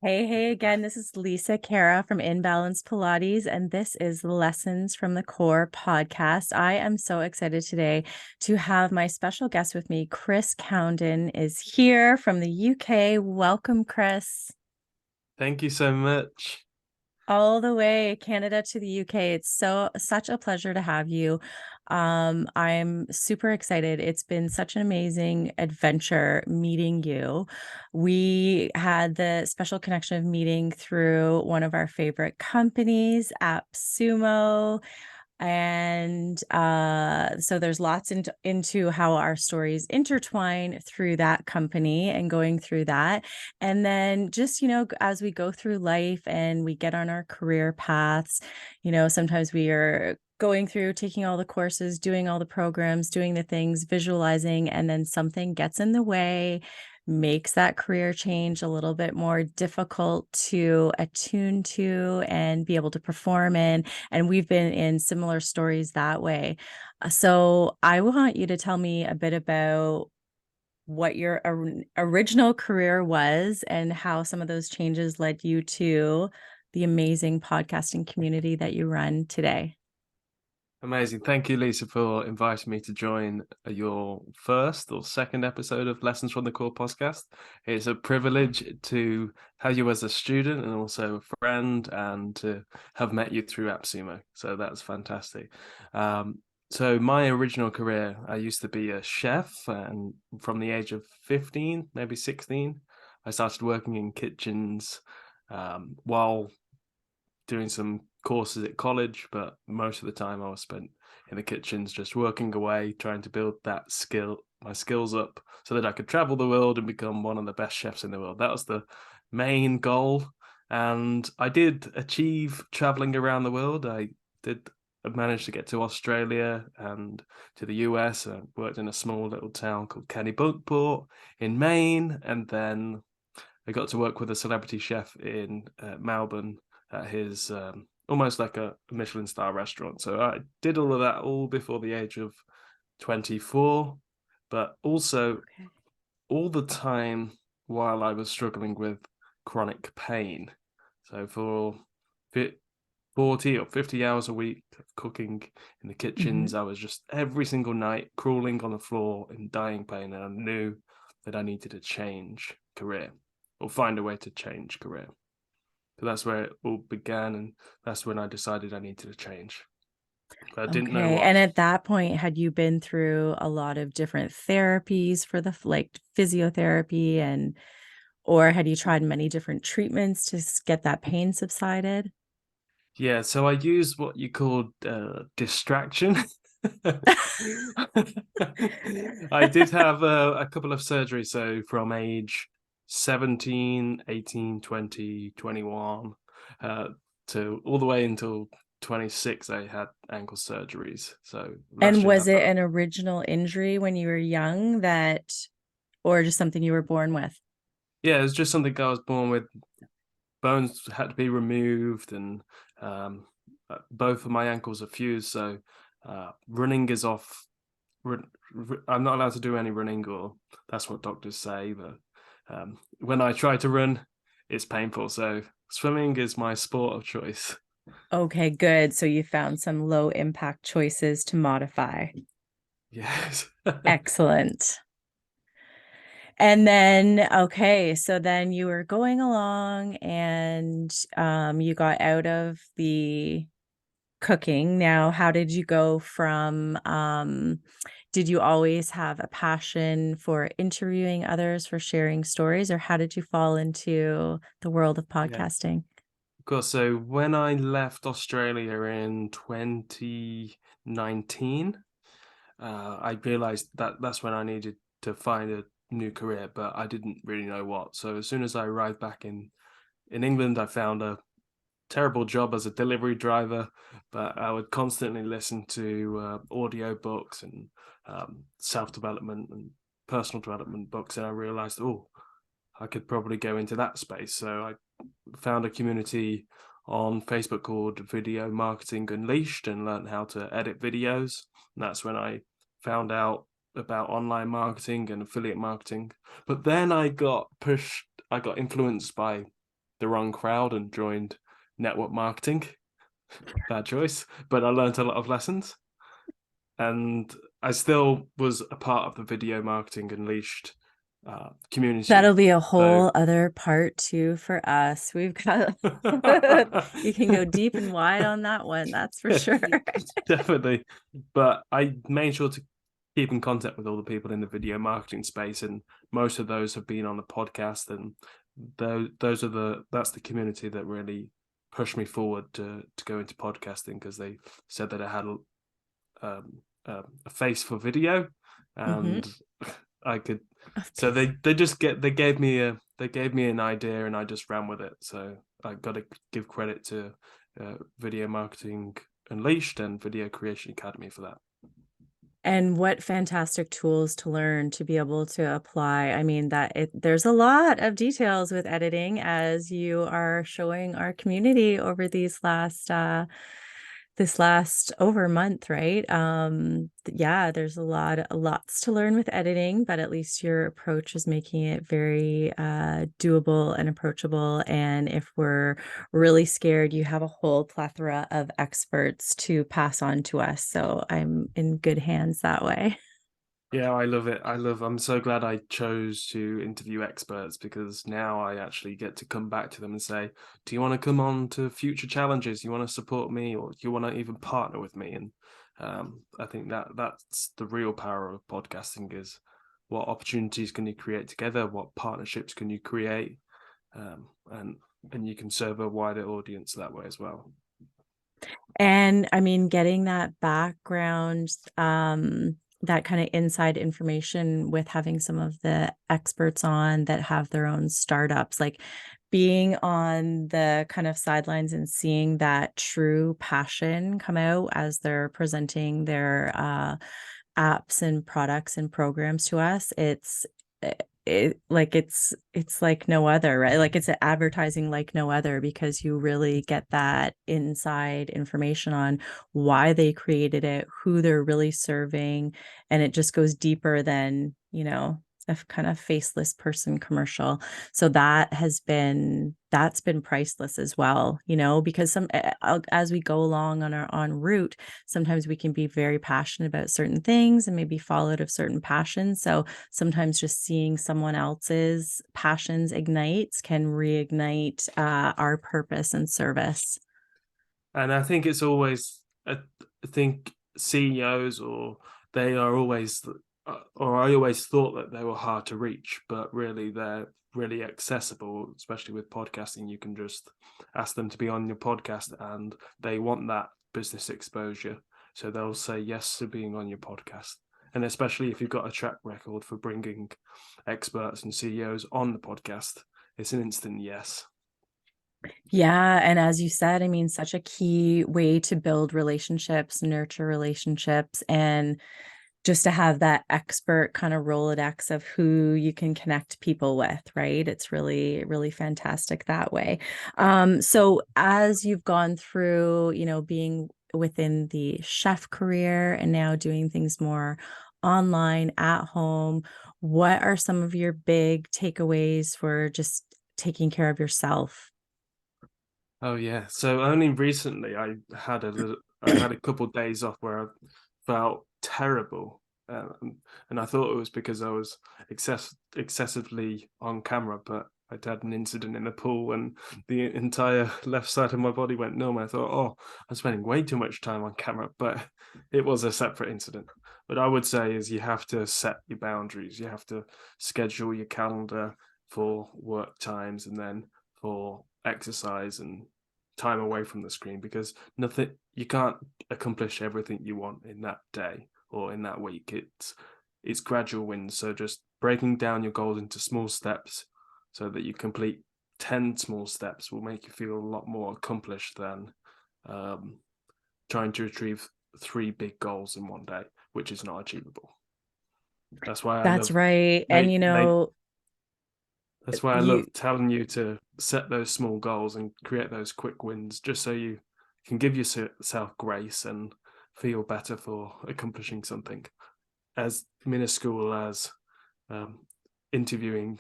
Hey again. This is Lisa Cara from Inbalance Pilates, and this is Lessons from the Core podcast. I am so excited today to have my special guest with me. Chris Cownden is here from the UK. Welcome, Chris. Thank you so much. All the way Canada to the UK. It's such a pleasure to have you. I'm super excited. It's been such an amazing adventure meeting you. We had the special connection of meeting through one of our favorite companies, AppSumo. And so there's lots into how our stories intertwine through that company and going through that. And then just, as we go through life and we get on our career paths, sometimes we are going through taking all the courses, doing all the programs, doing the things, visualizing, and then something gets in the way, makes that career change a little bit more difficult to attune to and be able to perform in. And we've been in similar stories that way. So I want you to tell me a bit about what your original career was and how some of those changes led you to the amazing podcasting community that you run today. Amazing. Thank you, Lisa, for inviting me to join your first or second episode of Lessons from the Core podcast. It's a privilege to have you as a student and also a friend and to have met you through AppSumo. So that's fantastic. So my original career, I used to be a chef, and from the age of 15, maybe 16, I started working in kitchens while doing some courses at college, but most of the time I was spent in the kitchens just working away, trying to build my skills up so that I could travel the world and become one of the best chefs in the world. That was the main goal. And I did achieve traveling around the world. I managed to get to Australia and to the US. I worked in a small little town called Kennebunkport in Maine. And then I got to work with a celebrity chef in Melbourne at his almost like a Michelin star restaurant. So I did all of that all before the age of 24, but also Okay. all the time while I was struggling with chronic pain. So for 40 or 50 hours a week of cooking in the kitchens, Mhm. I was just every single night crawling on the floor in dying pain, and I knew that I needed to change career or find a way to change career. So that's where it all began, and that's when I decided I needed to change. But I didn't know Okay. what. And at that point, had you been through a lot of different therapies for the like physiotherapy or had you tried many different treatments to get that pain subsided? Yeah, so I used what you called distraction. I did have a couple of surgeries, so from age 17, 18, 20, 21, to all the way until 26, I had ankle surgeries. So And last year I was had it that. an original injury when you were young or just something you were born with? Yeah, it was just something I was born with. Bones had to be removed, and um, both of my ankles are fused. So running is off. I'm not allowed to do any running, or that's what doctors say. But when I try to run, it's painful. So swimming is my sport of choice. Okay, good. So you found some low impact choices to modify. Yes. Excellent. And then, okay, so then you were going along and you got out of the cooking. Now, how did you go from, did you always have a passion for interviewing others, for sharing stories, or how did you fall into the world of Yeah. podcasting? Of course. So when I left Australia in 2019, I realized that that's when I needed to find a new career, but I didn't really know what. So as soon as I arrived back in England, I found a terrible job as a delivery driver, but I would constantly listen to audio books and self development and personal development books, and I realized, oh, I could probably go into that space. So I found a community on Facebook called Video Marketing Unleashed and learned how to edit videos. And that's when I found out about online marketing and affiliate marketing. But then I got influenced by the wrong crowd and joined network marketing. Bad choice, but I learned a lot of lessons, and I still was a part of the Video Marketing Unleashed That'll community. be a So whole other part two for us. We've got we can go deep and wide on that one, that's for sure. definitely, but I made sure to keep in contact with all the people in the video marketing space, and most of those have been on the podcast, and that's the community that really pushed me forward to go into podcasting, because they said that I had a face for video, Hmm. and I could. A So face. they gave me an idea, and I just ran with it. So I got to give credit to Video Marketing Unleashed and Video Creation Academy for that. And what fantastic tools to learn to be able to apply. I mean, there's a lot of details with editing, as you are showing our community over this last over a month, right? Yeah, there's lots to learn with editing, but at least your approach is making it very doable and approachable. And if we're really scared, you have a whole plethora of experts to pass on to us. So I'm in good hands that way. Yeah, I love it. I'm so glad I chose to interview experts, because now I actually get to come back to them and say, do you want to come on to future challenges? You want to support me, or do you want to even partner with me? And I think that's the real power of podcasting, is what opportunities can you create together? What partnerships can you create? And you can serve a wider audience that way as well. And I mean, getting that background, that kind of inside information with having some of the experts on that have their own startups, like being on the kind of sidelines and seeing that true passion come out as they're presenting their apps and products and programs to us. It's like no other, right? Like it's advertising like no other, because you really get that inside information on why they created it, who they're really serving, and it just goes deeper than, a kind of faceless person commercial. So that's been priceless as well, because as we go along on our on route, sometimes we can be very passionate about certain things and maybe fall out of certain passions. So sometimes just seeing someone else's passions ignites can reignite our purpose and service. And I think it's always, I think CEOs, they are always, or I always thought that they were hard to reach, but really they're really accessible, especially with podcasting. You can just ask them to be on your podcast, and they want that business exposure. So they'll say yes to being on your podcast. And especially if you've got a track record for bringing experts and CEOs on the podcast, it's an instant yes. Yeah. And as you said, I mean, such a key way to build relationships, nurture relationships, and just to have that expert kind of Rolodex of who you can connect people with, right? It's really, really fantastic that way. So as you've gone through, being within the chef career and now doing things more online at home, what are some of your big takeaways for just taking care of yourself? Oh yeah. So only recently I had a couple of days off where I felt terrible, and I thought it was because I was excessively on camera, but I'd had an incident in a pool, and the entire left side of my body went numb. I thought, oh, I'm spending way too much time on camera, but it was a separate incident. But I would say is you have to set your boundaries. You have to schedule your calendar for work times, and then for exercise and time away from the screen, because nothing, you can't accomplish everything you want in that day or in that week. It's gradual wins. So just breaking down your goals into small steps so that you complete 10 small steps will make you feel a lot more accomplished than trying to achieve 3 big goals in one day, which is not achievable. That's why I That's love right. And that's why I love you telling you to set those small goals and create those quick wins, just so you can give yourself grace and feel better for accomplishing something as minuscule as interviewing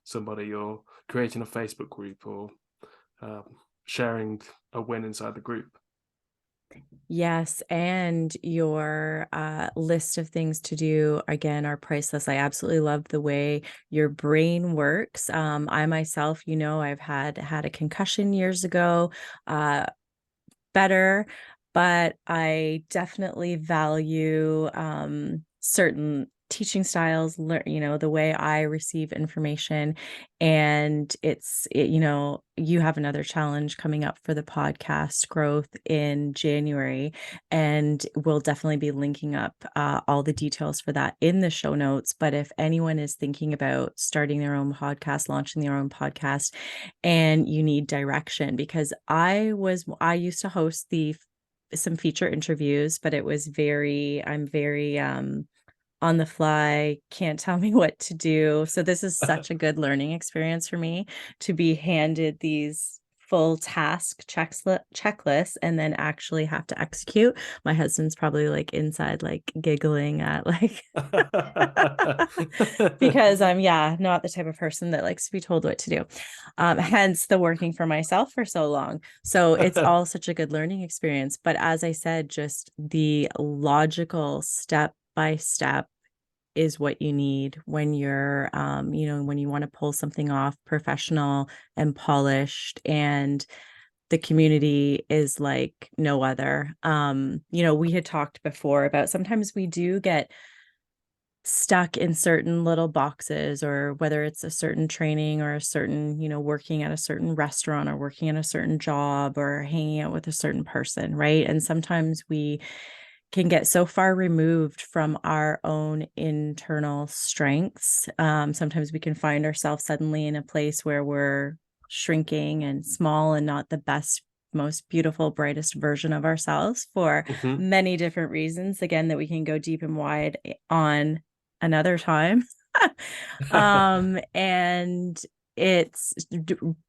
somebody, or creating a Facebook group, or sharing a win inside the group. Yes, and your list of things to do again are priceless. I absolutely love the way your brain works. I myself, I've had a concussion years ago. Uh, Better, but I definitely value certain teaching styles, the way I receive information. And you have another challenge coming up for the podcast growth in January, and we'll definitely be linking up all the details for that in the show notes. But if anyone is thinking about starting their own podcast, launching their own podcast, and you need direction, because I used to host some feature interviews, but I'm very on the fly, can't tell me what to do. So this is such a good learning experience for me to be handed these full task checklists and then actually have to execute. My husband's probably like inside, like giggling at like, because I'm, yeah, not the type of person that likes to be told what to do. Hence the working for myself for so long. So it's all such a good learning experience. But as I said, just the logical step by step is what you need when you're, when you want to pull something off professional and polished, and the community is like no other. We had talked before about sometimes we do get stuck in certain little boxes, or whether it's a certain training or a certain, working at a certain restaurant or working at a certain job or hanging out with a certain person, right? And sometimes we can get so far removed from our own internal strengths. Sometimes we can find ourselves suddenly in a place where we're shrinking and small and not the best, most beautiful, brightest version of ourselves for Mhm. many different reasons, again, that we can go deep and wide on another time. And it's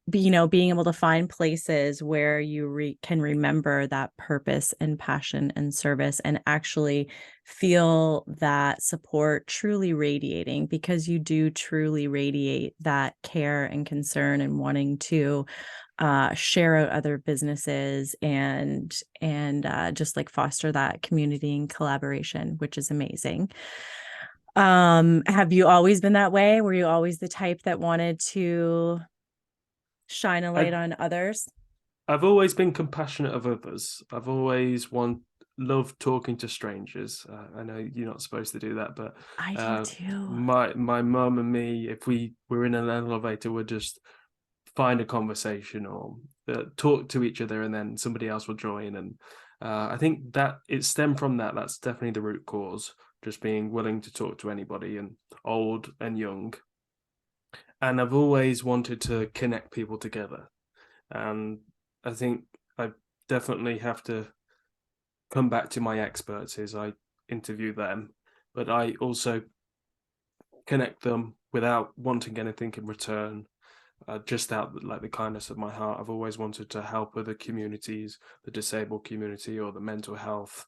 being able to find places where you can remember that purpose and passion and service, and actually feel that support truly radiating, because you do truly radiate that care and concern and wanting to share out other businesses and just like foster that community and collaboration, which is amazing. Have you always been that way? Were you always the type that wanted to shine a light I, on others? I've always been compassionate of others. I've always loved talking to strangers. I know you're not supposed to do that, but I do uh, too. my mum and me, if we were in an elevator, would just find a conversation or talk to each other, and then somebody else will join. And I think that it stemmed from that. That's definitely the root cause. Just being willing to talk to anybody, and old and young. And I've always wanted to connect people together. And I think I definitely have to come back to my experts as I interview them, but I also connect them without wanting anything in return. Just out like the kindness of my heart. I've always wanted to help other communities, the disabled community or the mental health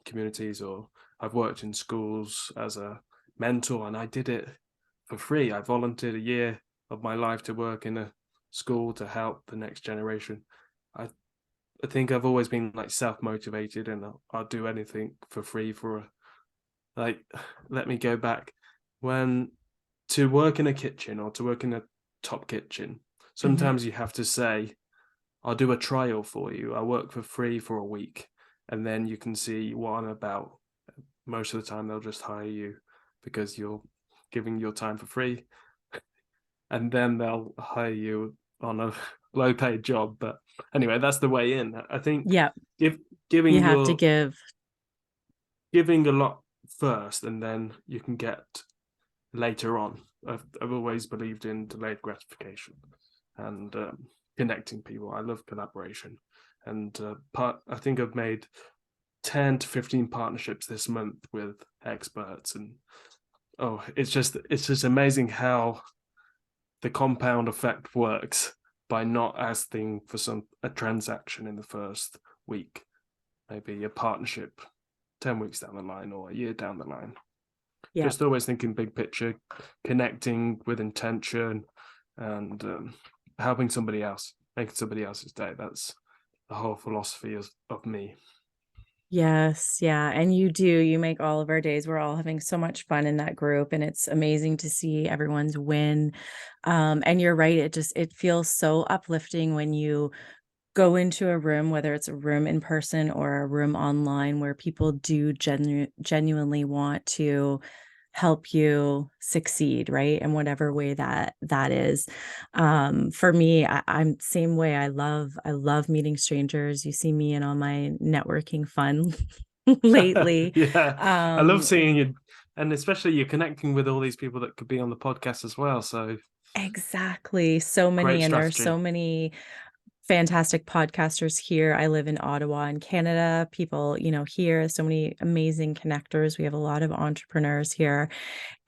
communities, or I've worked in schools as a mentor, and I did it for free. I volunteered a year of my life to work in a school to help the next generation. I I think I've always been like self-motivated, and I'll do anything for free for like let me go back when to work in a kitchen or to work in a top kitchen. Mhm. Sometimes you have to say, I'll do a trial for you. I'll work for free for a week, and then you can see what I'm about. Most of the time they'll just hire you because you're giving your time for free, and then they'll hire you on a low paid job. But anyway, that's the way in. I think Yeah, if you giving have to your give. giving a lot first, and then you can get later on. I've always believed in delayed gratification and connecting people. I love collaboration, and I think I've made 10 to 15 partnerships this month with experts, and it's just amazing how the compound effect works by not asking for a transaction in the first week, maybe a partnership 10 weeks down the line or a year down the line. Yeah. Just always thinking big picture, connecting with intention, and helping somebody else. making somebody else's day. That's the whole philosophy of me. Yes, yeah, and you make all of our days. We're all having so much fun in that group, and it's amazing to see everyone's win. And you're right, it feels so uplifting when you go into a room, whether it's a room in person or a room online, where people do genuinely want to help you succeed, right? In whatever way that is. For me, I'm same way. I love meeting strangers. You see me in all my networking fun lately. Yeah, I love Um, seeing you, and especially you're connecting with all these people that could be on the podcast as well. So exactly. So great many, and there are so strategy. many fantastic podcasters here. I live in Ottawa in Canada. People, here, so many amazing connectors. We have a lot of entrepreneurs here.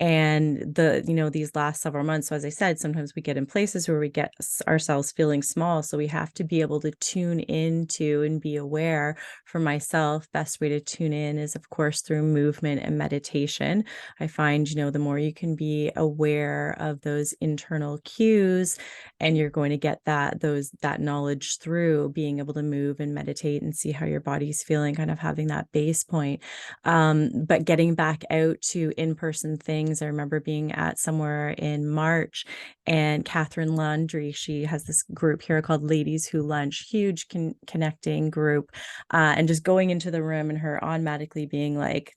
And these last several months, so as I said, sometimes we get in places where we get ourselves feeling small. So we have to be able to tune into and be aware. For myself, best way to tune in is, of course, through movement and meditation. I find, the more you can be aware of those internal cues, and you're going to get that knowledge through being able to move and meditate and see how your body's feeling, kind of having that base point. But getting back out to in-person things, I remember being at somewhere in March, and Catherine Laundry, she has this group here called Ladies Who Lunch, huge connecting group, and just going into the room and her automatically being like,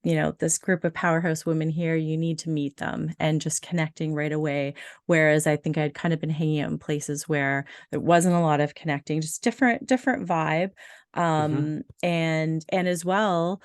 this group of powerhouse women here, you need to meet them, and just connecting right away. Whereas I think I'd kind of been hanging out in places where there wasn't a lot of connecting, just different vibe. Hmm. And as well,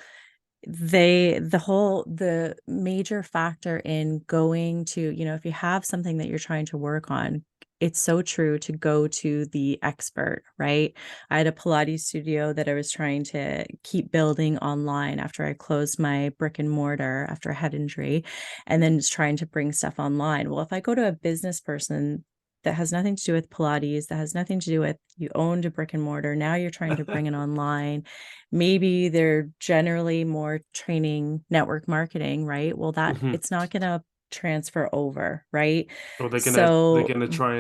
the major factor in going to, if you have something that you're trying to work on, it's so true to go to the expert, right? I had a Pilates studio that I was trying to keep building online after I closed my brick and mortar after a head injury, and then just trying to bring stuff online. Well, if I go to a business person that has nothing to do with Pilates, that has nothing to do with, you owned a brick and mortar, now you're trying to bring it online. Maybe they're generally more training network marketing, right? Well, that Hmm. it's not going to transfer over, right? Or they're So gonna try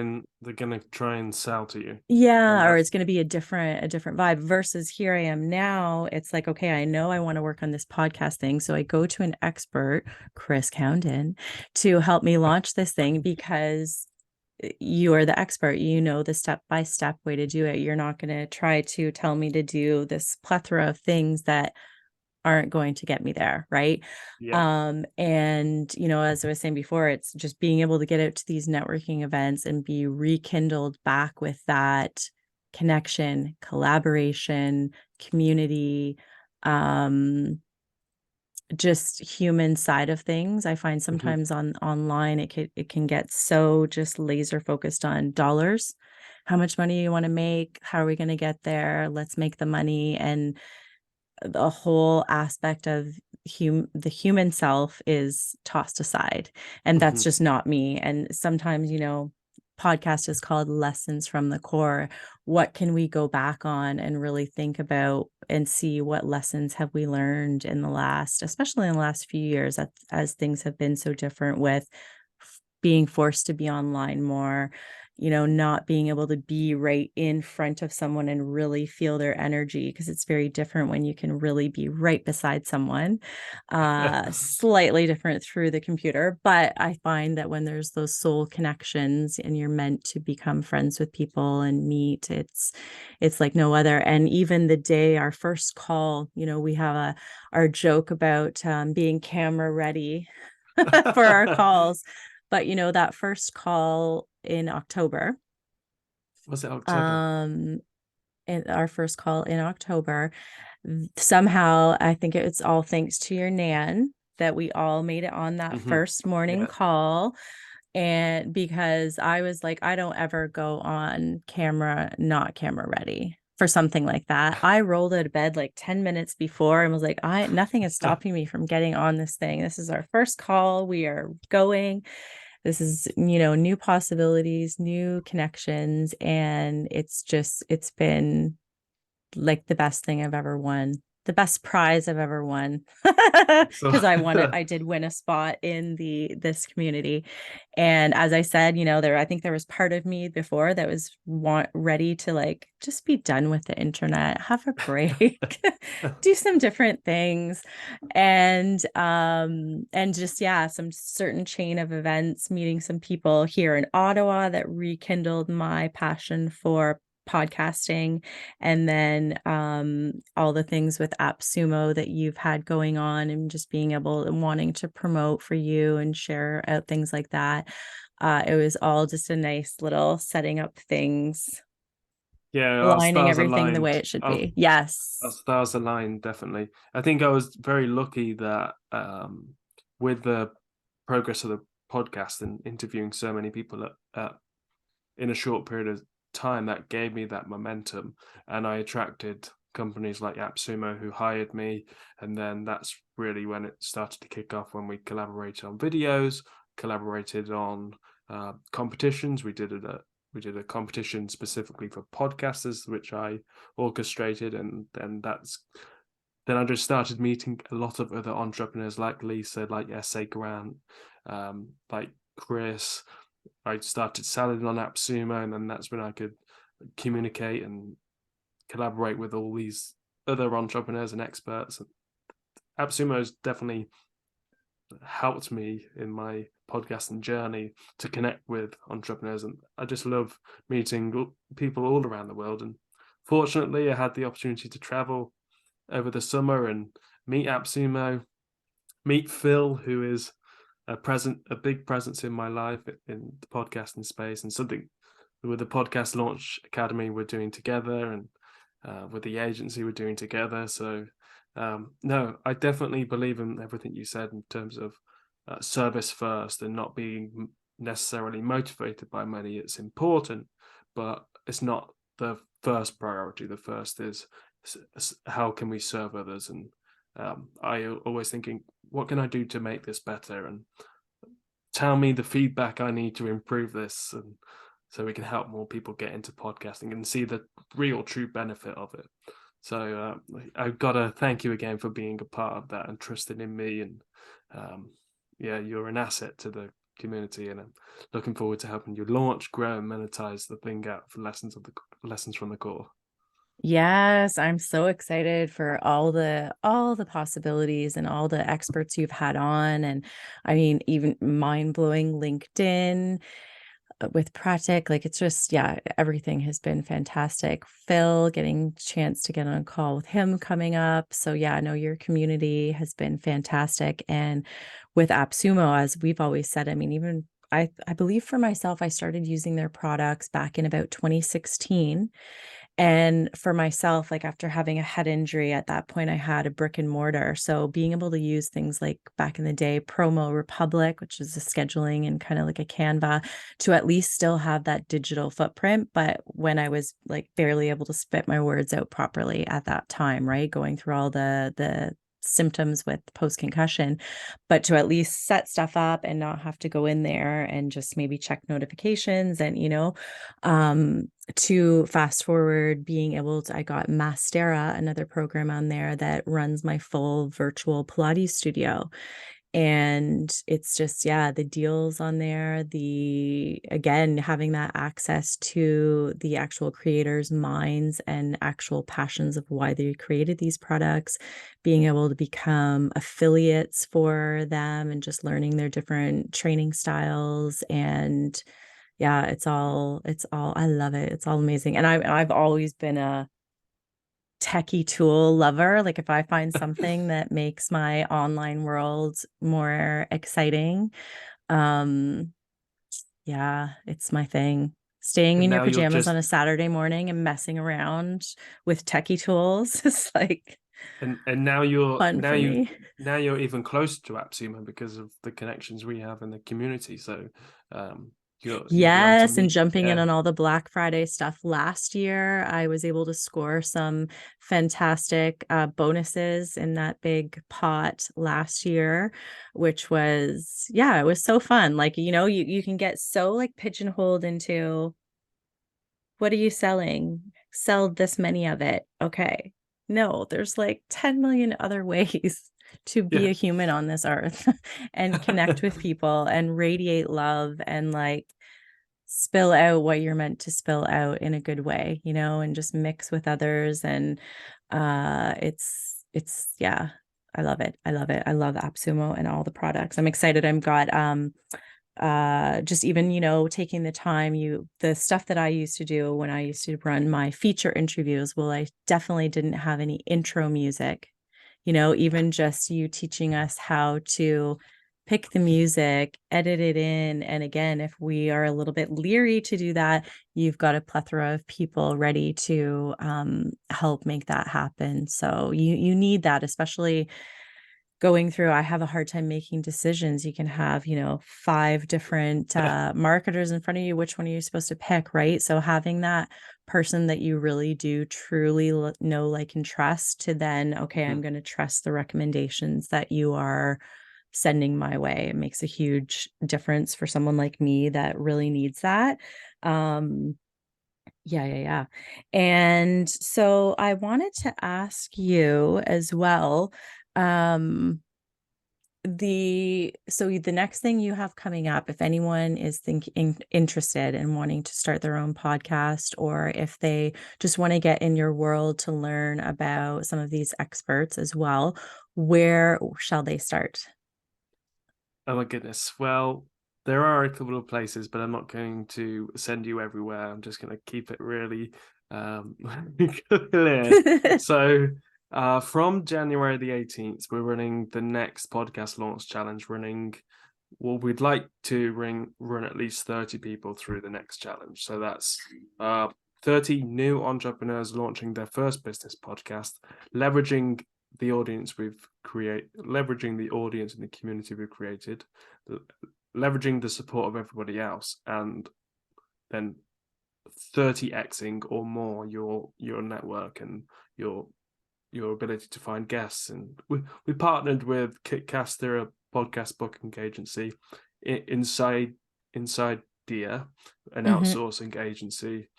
and sell to you, and yeah, or that's it's going to be a different vibe, versus here I am now. It's like, okay, I know I want to work on this podcast thing. So I go to an expert, Chris Cownden, to help me launch this thing, because you are the expert, the step-by-step way to do it. You're not going to try to tell me to do this plethora of things that aren't going to get me there, right? yeah. And as I was saying before, it's just being able to get out to these networking events and be rekindled back with that connection, collaboration, community, just human side of things. I find Hmm. sometimes online it can get so just laser focused on dollars. How much money you want to make? How are we going to get there? Let's make the money. And the whole aspect of the human self is tossed aside, and that's Hmm. just not me. And sometimes, podcast is called Lessons from the Core. What can we go back on and really think about and see what lessons have we learned in the last, especially in the last few years, as things have been so different with being forced to be online more, not being able to be right in front of someone and really feel their energy, because it's very different when you can really be right beside someone. Slightly different through the computer, but I find that when there's those soul connections and you're meant to become friends with people and meet, it's like no other. And even the day our first call, we have our joke about being camera ready for our calls. But that first call in October, Was it October? um, in our first call in October, somehow I think it's all thanks to your Nan that we all made it on that Hmm. first morning Yeah. call. And because I was like, I don't ever go on camera, not camera ready for something like that. I rolled out of bed like 10 minutes before and was like, nothing is stopping me from getting on this thing. This is our first call. We are going. This is, new possibilities, new connections. And it's been like the best thing I've ever won. the best prize I've ever won So because I did win a spot in this community. And as I said, I think there was part of me before that was ready to like just be done with the internet, have a break, do some different things. And just some certain chain of events, meeting some people here in Ottawa that rekindled my passion for podcasting, and then all the things with AppSumo that you've had going on, and just being able and wanting to promote for you and share out things like that. It was all just a nice little setting up things, yeah, our aligning stars everything the aligned. way it should Our, be. our Yes. stars aligned, definitely. I think I was very lucky that with the progress of the podcast and interviewing so many people in a short period of time, that gave me that momentum, and I attracted companies like AppSumo who hired me, and then that's really when it started to kick off, when we collaborated on videos, collaborated on competitions. We did a competition specifically for podcasters, which I orchestrated, and then I just started meeting a lot of other entrepreneurs like Lisa, like SA Grant, like Chris. I started selling on AppSumo, and then that's when I could communicate and collaborate with all these other entrepreneurs and experts. AppSumo has definitely helped me in my podcasting journey to connect with entrepreneurs, and I just love meeting people all around the world. And fortunately, I had the opportunity to travel over the summer and meet AppSumo, meet Phil, who is a big presence in my life in the podcasting space, and something with the Podcast Launch Academy we're doing together, and with the agency we're doing together. So no, I definitely believe in everything you said in terms of service first and not being necessarily motivated by money. It's important, but it's not the first priority. The first is how can we serve others, and I always thinking, what can I do to make this better, and tell me the feedback I need to improve this, and so we can help more people get into podcasting and see the real true benefit of it. So I've got to thank you again for being a part of that and trusting in me, and yeah, you're an asset to the community, and I'm looking forward to helping you launch, grow, and monetize the thing out for lessons from the core. Yes, I'm so excited for all the possibilities and all the experts you've had on. And I mean, even mind-blowing LinkedIn with Pratic, like it's just, yeah, everything has been fantastic. Phil, getting a chance to get on a call with him coming up. So yeah, I know your community has been fantastic. And with AppSumo, as we've always said, I mean, even I believe for myself, I started using their products back in about 2016. And for myself, like after having a head injury at that point, I had a brick and mortar. So being able to use things like back in the day, Promo Republic, which is a scheduling and kind of like a Canva, to at least still have that digital footprint. But when I was like barely able to spit my words out properly at that time, right? Going through all the symptoms with post concussion, but to at least set stuff up and not have to go in there and just maybe check notifications, and to fast forward being able to, I got Mastera, another program on there that runs my full virtual Pilates studio. And it's just, yeah, the deals on there, again, having that access to the actual creators' minds and actual passions of why they created these products, being able to become affiliates for them and just learning their different training styles. And yeah, it's all, I love it. It's all amazing. And I've always been a techie tool lover. Like if I find something that makes my online world more exciting, um, yeah, it's my thing. Staying And in your now you're pajamas on just a Saturday morning and messing around with techie tools is like and now you're fun for me. now you're even closer to AppSumo because of the connections we have in the community. So um, you'll be able to Yes, and meet. jumping in Yeah, on all the Black Friday stuff last year, I was able to score some fantastic bonuses in that big pot last year, which was, yeah, it was so fun. Like, you can get so like pigeonholed into, what are you selling? Sell this many of it. Okay. No, there's like 10 million other ways to be Yeah. a human on this earth and connect with people and radiate love and like spill out what you're meant to spill out in a good way, and just mix with others. And it's yeah, I love it. I love it. I love AppSumo and all the products. I'm excited. I've got just even taking the time, the stuff that I used to do when I used to run my feature interviews, well, I definitely didn't have any intro music, even just you teaching us how to pick the music, edit it in. And again, if we are a little bit leery to do that, you've got a plethora of people ready to help make that happen. So you need that, especially going through. I have a hard time making decisions. You can have, 5 different Yeah. marketers in front of you. Which one are you supposed to pick, right? So having that person that you really do truly know, like, and trust to then, okay, I'm Mhm. going to trust the recommendations that you are sending my way. It makes a huge difference for someone like me that really needs that. Um, yeah. And so I wanted to ask you as well, um, the next thing you have coming up, if anyone is thinking interested in wanting to start their own podcast, or if they just want to get in your world to learn about some of these experts as well, where shall they start? Oh my goodness. Well, there are a couple of places, but I'm not going to send you everywhere. I'm just going to keep it really um, clear. So, from January the 18th, we're running the next podcast launch challenge. Well, we'd like to run at least 30 people through the next challenge. So that's 30 new entrepreneurs launching their first business podcast, leveraging the audience leveraging the audience and the community we've created, leveraging the support of everybody else, and then 30xing or more your network and your ability to find guests. And we partnered with Kitcaster, a podcast booking agency, inside Dia, an Mhm. outsourcing agency,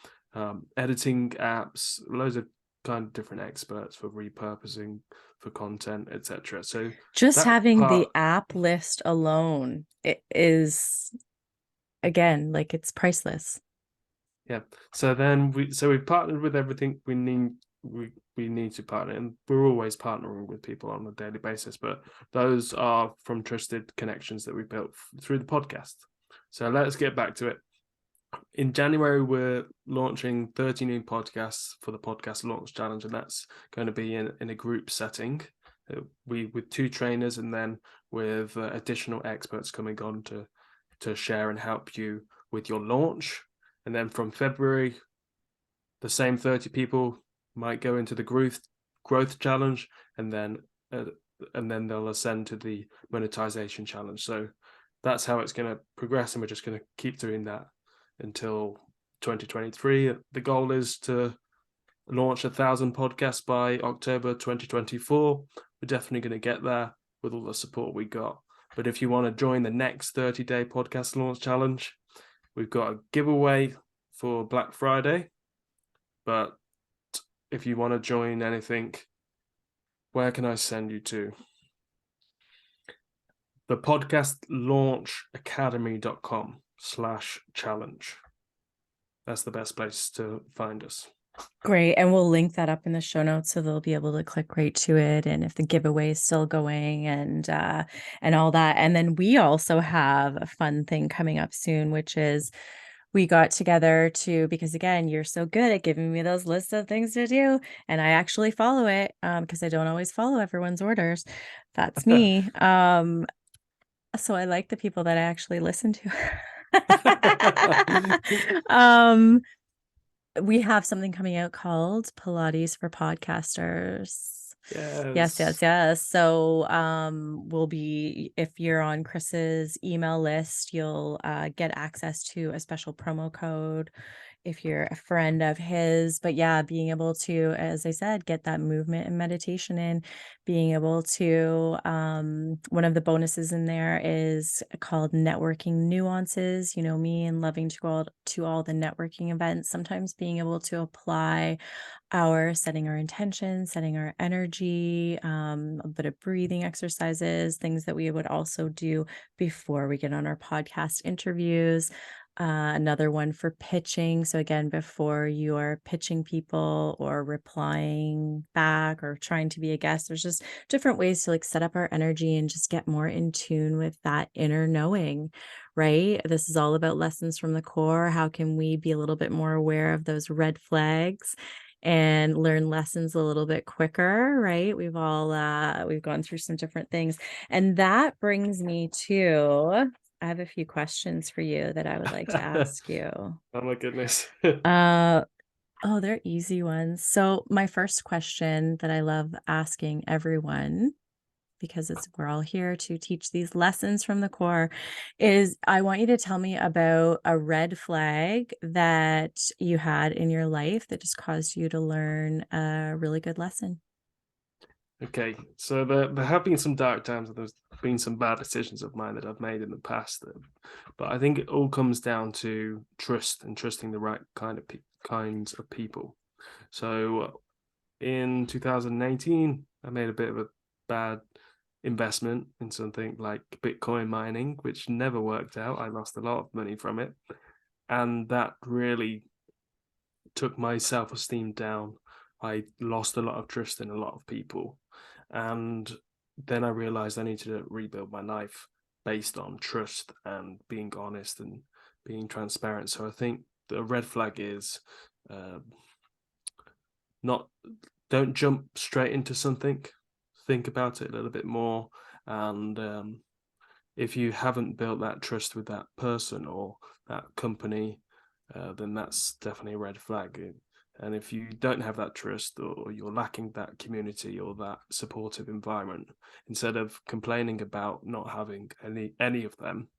editing apps, loads of kind of different experts for repurposing for content, etc. So Just that having the part, app list alone, it is, again, like, it's priceless. yeah. So then we've partnered with everything we need to partner, and we're always partnering with people on a daily basis, but those are from trusted connections that we built through the podcast. So let's get back to it. In January, we're launching 30 new podcasts for the podcast launch challenge, and that's going to be in a group setting. We with 2 trainers, and then with additional experts coming on to share and help you with your launch. And then from February, the same 30 people might go into the growth challenge, and then uh, they'll ascend to the monetization challenge. So that's how it's going to progress, and we're just going to keep doing that until 2023. The goal is to launch 1,000 podcasts by October 2024. We're definitely going to get there with all the support we got. But if you want to join the next 30-day podcast launch challenge, we've got a giveaway for Black Friday. But if you want to join anything, where can I send you to? The podcastlaunchacademy.com/challenge. That's the best place to find us. Great. And we'll link that up in the show notes so they'll be able to click right to it. And if the giveaway is still going and all that. And then we also have a fun thing coming up soon, which is we got together because again, you're so good at giving me those lists of things to do. And I actually follow it because I don't always follow everyone's orders. That's me. So I like the people that I actually listen to. um we have something coming out called Pilates for Podcasters. Yes. Yes. So, if you're on Chris's email list, you'll get access to a special promo code. if you're a friend of his. But yeah, being able to, as I said, get that movement and meditation in, being able to, one of the bonuses in there is called networking nuances. You know, me and loving to go to all the networking events, sometimes being able to apply our setting our intention, setting our energy, a bit of breathing exercises, things that we would also do before we get on our podcast interviews. Another one for pitching. So, again, before you're pitching people or replying back or trying to be a guest, there's just different ways to like set up our energy and just get more in tune with that inner knowing, right? This is all about lessons from the core. How can we be a little bit more aware of those red flags and learn lessons a little bit quicker, right? We've gone through some different things. And that brings me to, I have a few questions for you that I would like to ask you. Oh my goodness. Uh, oh, they're easy ones. So my first question that I love asking everyone, because we're all here to teach these lessons from the core, is I want you to tell me about a red flag that you had in your life that just caused you to learn a really good lesson. Okay, so there have been some dark times, and there's been some bad decisions of mine that I've made in the past. But I think it all comes down to trust and trusting the right kinds of people. So in 2018, I made a bit of a bad investment in something like Bitcoin mining, which never worked out. I lost a lot of money from it, and that really took my self-esteem down. I lost a lot of trust in a lot of people. And then I realized I needed to rebuild my life based on trust and being honest and being transparent. So I think the red flag is uh, not don't jump straight into something. Think about it a little bit more. And if you haven't built that trust with that person or that company, then that's definitely a red flag. And if you don't have that trust, or you're lacking that community or that supportive environment, instead of complaining about not having any of them,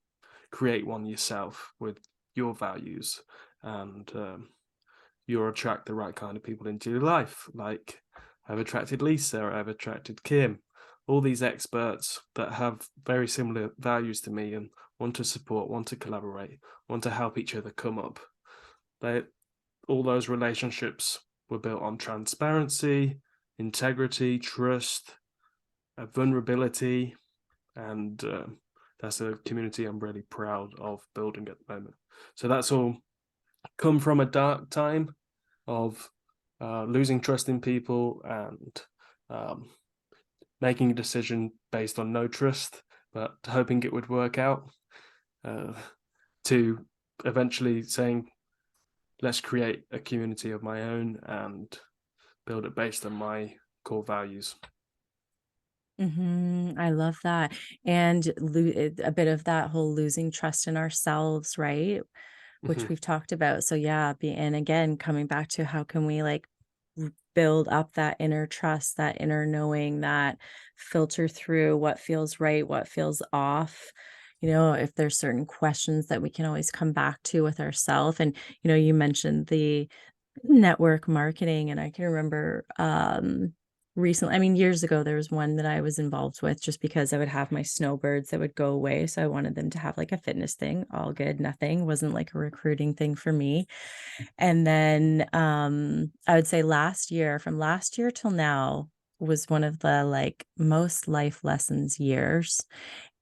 create one yourself with your values, and you'll attract the right kind of people into your life. Like I've attracted Lisa, I've attracted Kim, all these experts that have very similar values to me and want to support, want to collaborate, want to help each other come up. They all those relationships were built on transparency, integrity, trust, vulnerability, and that's a community I'm really proud of building at the moment. So that's all come from a dark time of losing trust in people and um, making a decision based on no trust, but hoping it would work out, uh, to eventually saying, let's create a community of my own and build it based on my core values. I love that. And a bit of that whole losing trust in ourselves, right? Which Mm-hmm. we've talked about. So yeah, and again, coming back to how can we like build up that inner trust, that inner knowing, that filter through what feels right, what feels off. You know, if there's certain questions that we can always come back to with ourselves. And, you know, you mentioned the network marketing, and I can remember recently, I mean, years ago, there was one that I was involved with just because I would have my snowbirds that would go away. So I wanted them to have like a fitness thing, all good, nothing, wasn't like a recruiting thing for me. And then I would say from last year till now was one of the like most life lessons years.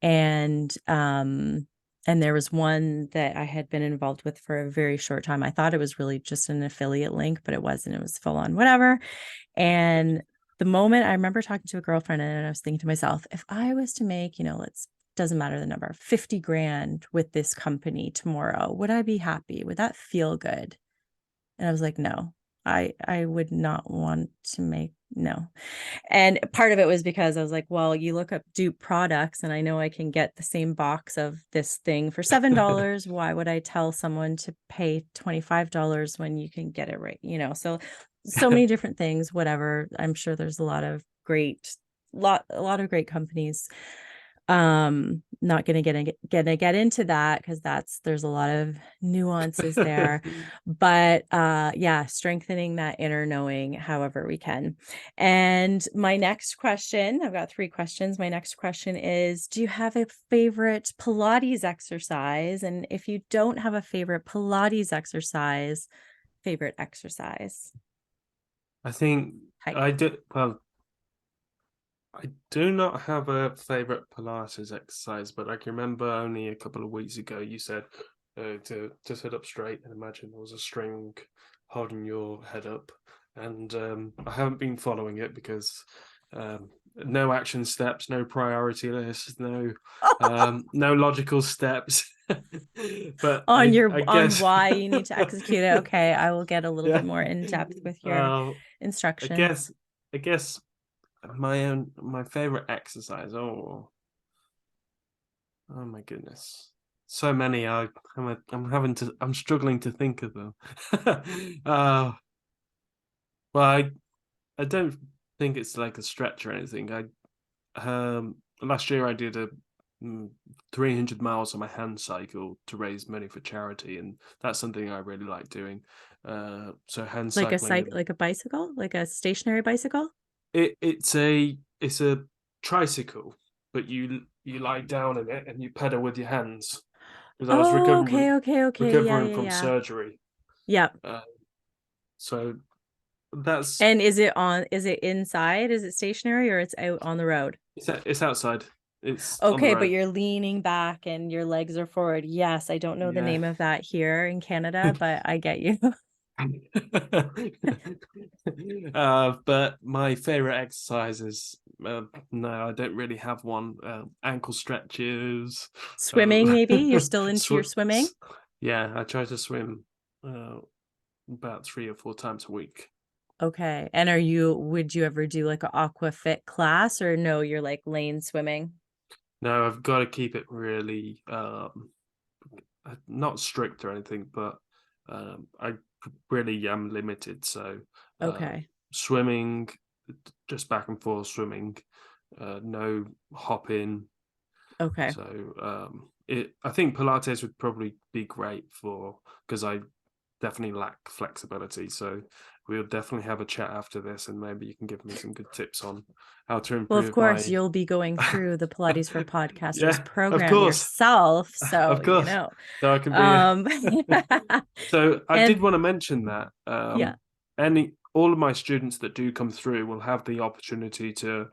And there was one that I had been involved with for a very short time. I thought it was really just an affiliate link, but it wasn't. It was full on whatever. And the moment I remember talking to a girlfriend, and I was thinking to myself, if I was to make, you know, doesn't matter the number, 50 grand with this company tomorrow, would I be happy? Would that feel good? And I was like, no, I would not want to make, no. And part of it was because I was like, well, you look up dupe products and I know I can get the same box of this thing for $7. Why would I tell someone to pay $25 when you can get it right? You know, so many different things, whatever. I'm sure there's a lot of great companies Not gonna get into that because there's a lot of nuances there, but yeah, strengthening that inner knowing however we can. And my next question, I've got 3 questions. My next question is, do you have a favorite Pilates exercise? And if you don't have a favorite Pilates exercise, favorite exercise I think type? I do. Well, I do not have a favorite Pilates exercise, but I can remember only a couple of weeks ago you said to sit up straight and imagine there was a string holding your head up, and I haven't been following it because no action steps, no priority list, no logical steps. But I On guess why you need to execute it. Okay, I will get a little bit yeah. more in depth with your Uh, I instructions. guess I guess my favorite exercise. Oh my goodness. So many. I'm struggling to think of them. uh well I don't think it's like a stretch or anything. I last year I did a 300 miles on my hand cycle to raise money for charity, and that's something I really like doing. So hand cycling, and Like a bicycle, like a stationary bicycle? it's a tricycle, but you lie down in it and you pedal with your hands. Because I was Oh, okay, okay, okay. Yeah, recovering yeah, from yeah. surgery. Yep. Uh, so that's And is it inside? Is it stationary or it's out on the road? it's outside. It's on the Okay, but road. you're leaning back and your legs are forward. Yes, I don't know the Yeah. name of that here in Canada, but I get you. But my favorite exercise is no, I don't really have one. Ankle stretches. Swimming, Uh, maybe? You're still into your sw- swimming? yeah, I try to swim uh, about 3 or 4 times a week. Okay. And would you ever do like an aqua fit class or no, you're like lane swimming? No, I've got to keep it really not strict or anything, but I really am limited. So Okay. swimming, just back and forth swimming, no hopping. Okay. So I think Pilates would probably be great for because I definitely lack flexibility. So we'll definitely have a chat after this, and maybe you can give me some good tips on how to Well, of improve course, my. you'll be going through the Pilates for Podcasters Yeah, of program course, yourself, so of you course. know. So I can be. Um So I did and want to mention that yeah. any all of my students that do come through will have the opportunity to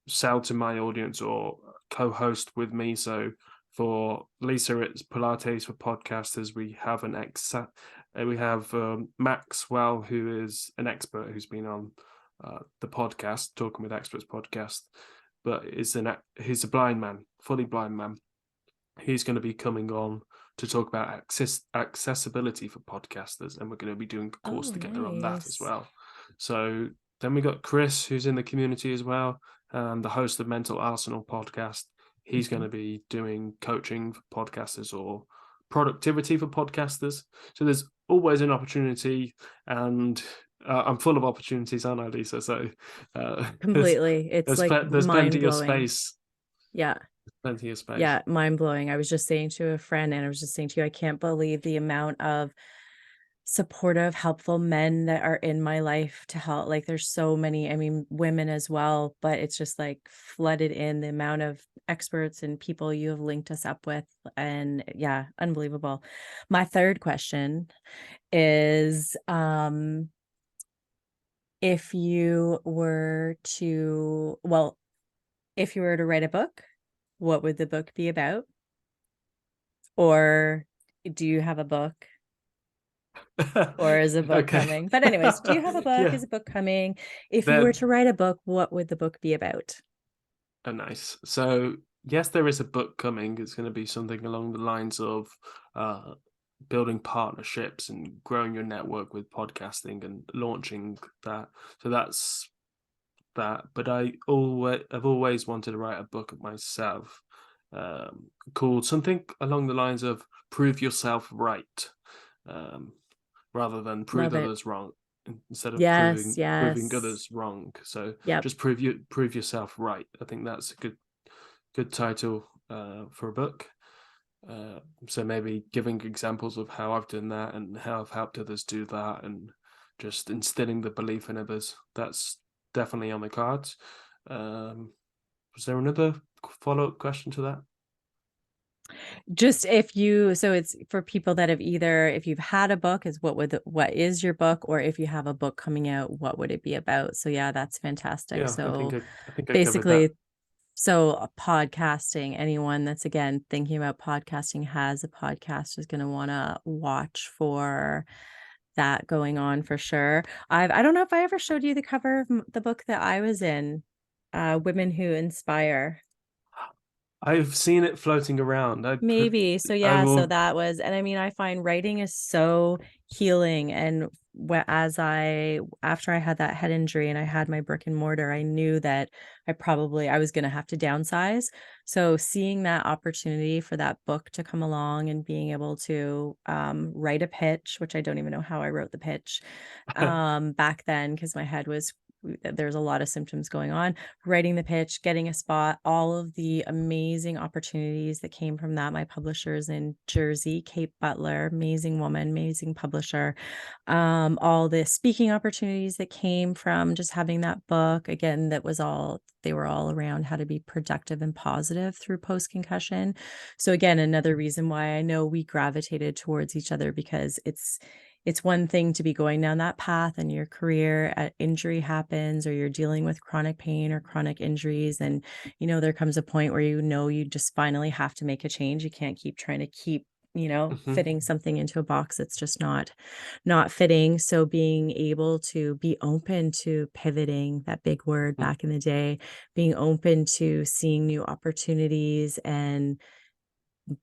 sell to my audience or co-host with me. So for Lisa, it's Pilates for Podcasters. We have Maxwell, who is an expert who's been on the podcast, Talking with Experts podcast, but he's a blind man, fully blind man. He's going to be coming on to talk about accessibility for podcasters, and we're going to be doing a course Oh, together on that as nice. well. So then we got Chris, who's in the community as well, the host of Mental Arsenal podcast. He's going Mhm. to be doing coaching for podcasters or productivity for podcasters. So there's always an opportunity, and I'm full of opportunities, aren't I, Lisa? So there's Completely. It's like there's mind plenty of blowing. space. Yeah. Plenty of space. Yeah, mind blowing. I was just saying to a friend, and I was just saying to you, I can't believe the amount of supportive, helpful men that are in my life to help. Like, there's so many, I mean, women as well, but it's just like flooded in the amount of experts and people you have linked us up with. And yeah, unbelievable. My third question is, if you were to, well, if you were to write a book, what would the book be about? Or do you have a book? Or is a book Okay. coming? But anyways, do you have a book? Yeah. Is a book coming? If you were There. to write a book, what would the book be about? Oh, nice. So yes, there is a book coming. It's going to be something along the lines of uh, building partnerships and growing your network with podcasting and launching that. So that's that. But I've always wanted to write a book myself, called something along the lines of "Prove Yourself Right." Um, Rather than prove Love it. others wrong, instead of Yes, proving yes. others wrong. So Yep. just prove yourself right. I think that's a good good title for a book. So maybe giving examples of how I've done that and how I've helped others do that, and just instilling the belief in others. That's definitely on the cards. Was there another follow-up question to that? Just so it's for people that have either, if you've had a book, is what is your book? Or if you have a book coming out, what would it be about? So yeah, that's fantastic. Yeah, So I think I covered that. basically, podcasting, anyone that's again thinking about podcasting has a podcast is going to want to watch for that going on for sure. I don't know if I ever showed you the cover of the book that I was in, Women Who Inspire. I've seen it floating around. Maybe. So I yeah, so will. that was, and I mean, I find writing is so healing. And after I had that head injury and I had my brick and mortar, I knew that I was going to have to downsize. So seeing that opportunity for that book to come along and being able to write a pitch, which I don't even know how I wrote the pitch back then, because my head was, there's a lot of symptoms going on, writing the pitch, getting a spot, all of the amazing opportunities that came from that. My publishers in Jersey, Kate Butler, amazing woman, amazing publisher. All the speaking opportunities that came from just having that book. Again, they were all around how to be productive and positive through post concussion. So again, another reason why I know we gravitated towards each other, because it's one thing to be going down that path in your career, injury happens, or you're dealing with chronic pain or chronic injuries. And, there comes a point where, you just finally have to make a change. You can't keep trying to keep, Mhm, fitting something into a box that's just not fitting. So being able to be open to pivoting, that big word mhm, back in the day, being open to seeing new opportunities and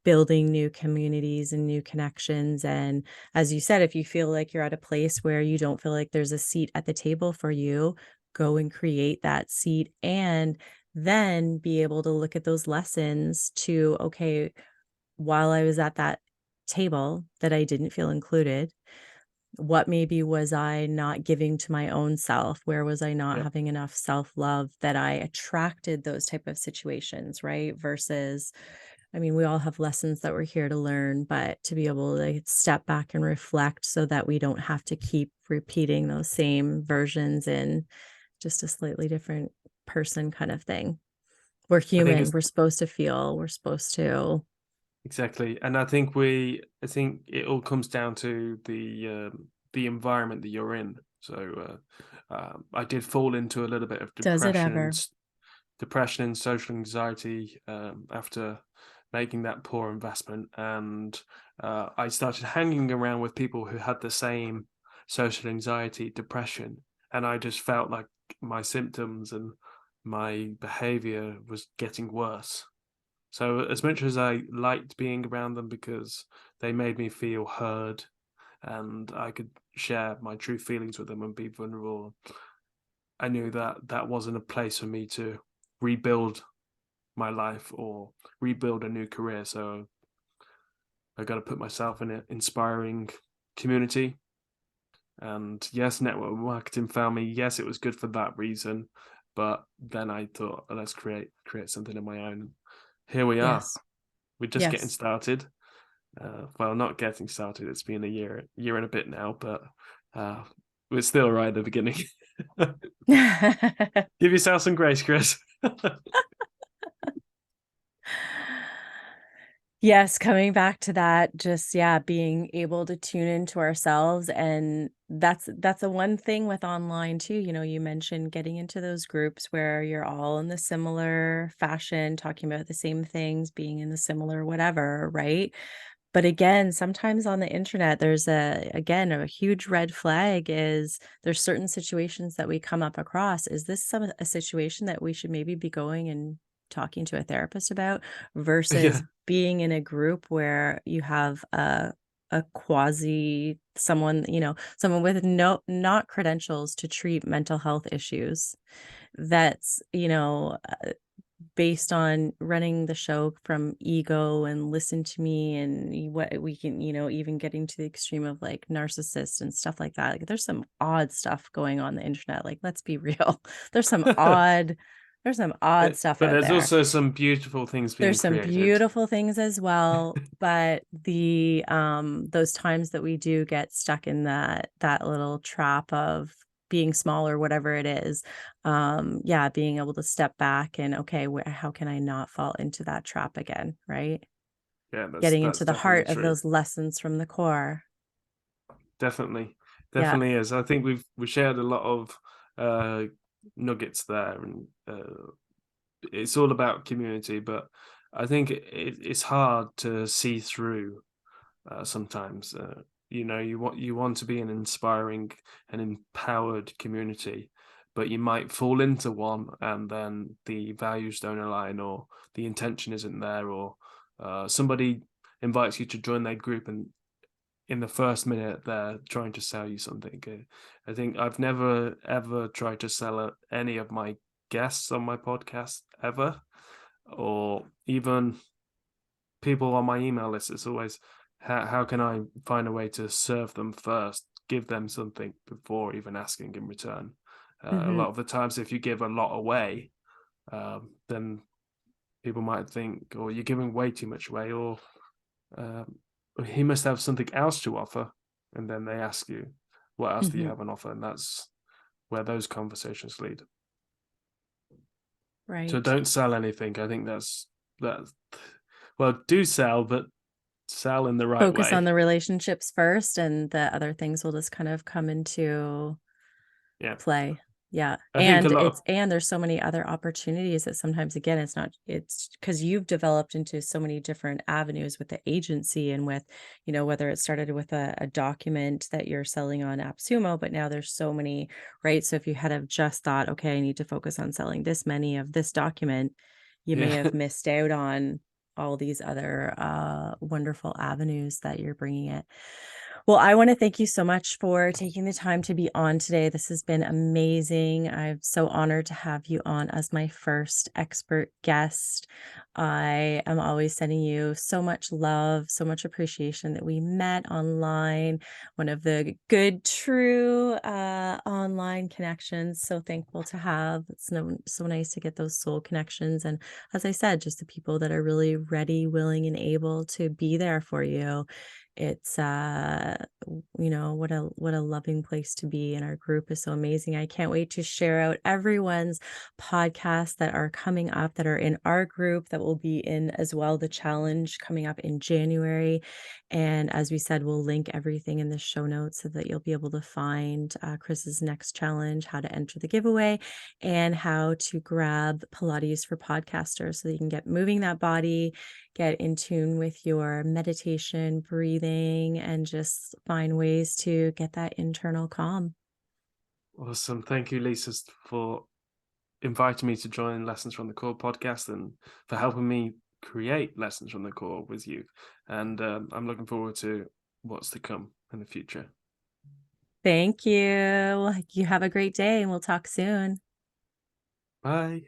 building new communities and new connections. And as you said, if you feel like you're at a place where you don't feel like there's a seat at the table for you, go and create that seat, and then be able to look at those lessons to, okay, while I was at that table that I didn't feel included, what maybe was I not giving to my own self? Where was I not yeah, having enough self-love that I attracted those type of situations, right? Versus, I mean, we all have lessons that we're here to learn, but to be able to step back and reflect so that we don't have to keep repeating those same versions in just a slightly different person kind of thing. We're I think human. it's We're supposed to feel. We're supposed to. exactly, and I think it all comes down to the environment that you're in. So I did fall into a little bit of Does it ever? depression and social anxiety after making that poor investment, and I started hanging around with people who had the same social anxiety, depression, and I just felt like my symptoms and my behavior was getting worse. So as much as I liked being around them because they made me feel heard and I could share my true feelings with them and be vulnerable, I knew that that wasn't a place for me to rebuild my life or rebuild a new career. So I got to put myself in an inspiring community. And yes, network marketing found me. Yes, it was good for that reason. But then I thought, oh, let's create something of my own. Here we are. Yes. We're just getting Yes. started. Well, not getting started. It's been a year and a bit now, but uh, we're still right at the beginning. Give yourself some grace, Chris. Yes, coming back to that, just yeah, being able to tune into ourselves. And that's a one thing with online too. You mentioned getting into those groups where you're all in the similar fashion, talking about the same things, being in the similar whatever, right? But again, sometimes on the internet, there's a huge red flag is there's certain situations that we come up across. Is this a situation that we should maybe be going and talking to a therapist about, Yeah, versus being in a group where you have a quasi someone, someone with not credentials to treat mental health issues, that's, based on running the show from ego and listen to me, and what we can, even getting to the extreme of like narcissists and stuff like that. Like there's some odd stuff going on the internet. Like, let's be real. There's some odd, There's some odd stuff But out there's there. also some beautiful things being There's some created. beautiful things as well, but the those times that we do get stuck in that little trap of being small or whatever it is, yeah, being able to step back and okay, how can I not fall into that trap again, right? Yeah, Getting that's into the definitely heart of true. those lessons from the core. Definitely, Yeah. definitely is. I think we shared a lot of nuggets there, and it's all about community. But I think it's hard to see through sometimes. You want to be an inspiring and empowered community, but you might fall into one, and then the values don't align, or the intention isn't there, or somebody invites you to join their group, and in the first minute they're trying to sell you something. I think I've never ever tried to sell any of my guests on my podcast ever, or even people on my email list. It's always how can I find a way to serve them first, give them something before even asking in return. A Hmm. lot of the times, if you give a lot away, then people might think, "Oh, you're giving way too much away," or um, he must have something else to offer. And then they ask you, what else do you Hmm. have on offer? And that's where those conversations lead. So Right. don't sell anything. I think that. Well, do sell, but sell in the right Focus on way. the relationships first, and the other things will just kind of come into Yeah. play. Yeah, I think a lot of, and there's so many other opportunities that sometimes, again, it's because 'cause you've developed into so many different avenues with the agency and with, whether it started with a document that you're selling on AppSumo, but now there's so many, right? So if you had have just thought, "Okay, I need to focus on selling this many of this document," you may yeah. have missed out on all these other, wonderful avenues that you're bringing it. Well, I want to thank you so much for taking the time to be on today. This has been amazing. I'm so honored to have you on as my first expert guest. I am always sending you so much love, so much appreciation that we met online, one of the good, true online connections. So thankful to have. It's so nice to get those soul connections. And as I said, just the people that are really ready, willing, and able to be there for you. It's what a loving place to be, and our group is so amazing. I can't wait to share out everyone's podcasts that are coming up that are in our group that will be in as well the challenge coming up in January. And as we said, we'll link everything in the show notes so that you'll be able to find Chris's next challenge, how to enter the giveaway, and how to grab Pilates for podcasters so that you can get moving that body, get in tune with your meditation, breathing, and just find ways to get that internal calm. Awesome. Thank you, Lisa, for inviting me to join Lessons from the Core podcast, and for helping me create Lessons from the Core with you. And I'm looking forward to what's to come in the future. Thank you. You have a great day, and we'll talk soon. Bye.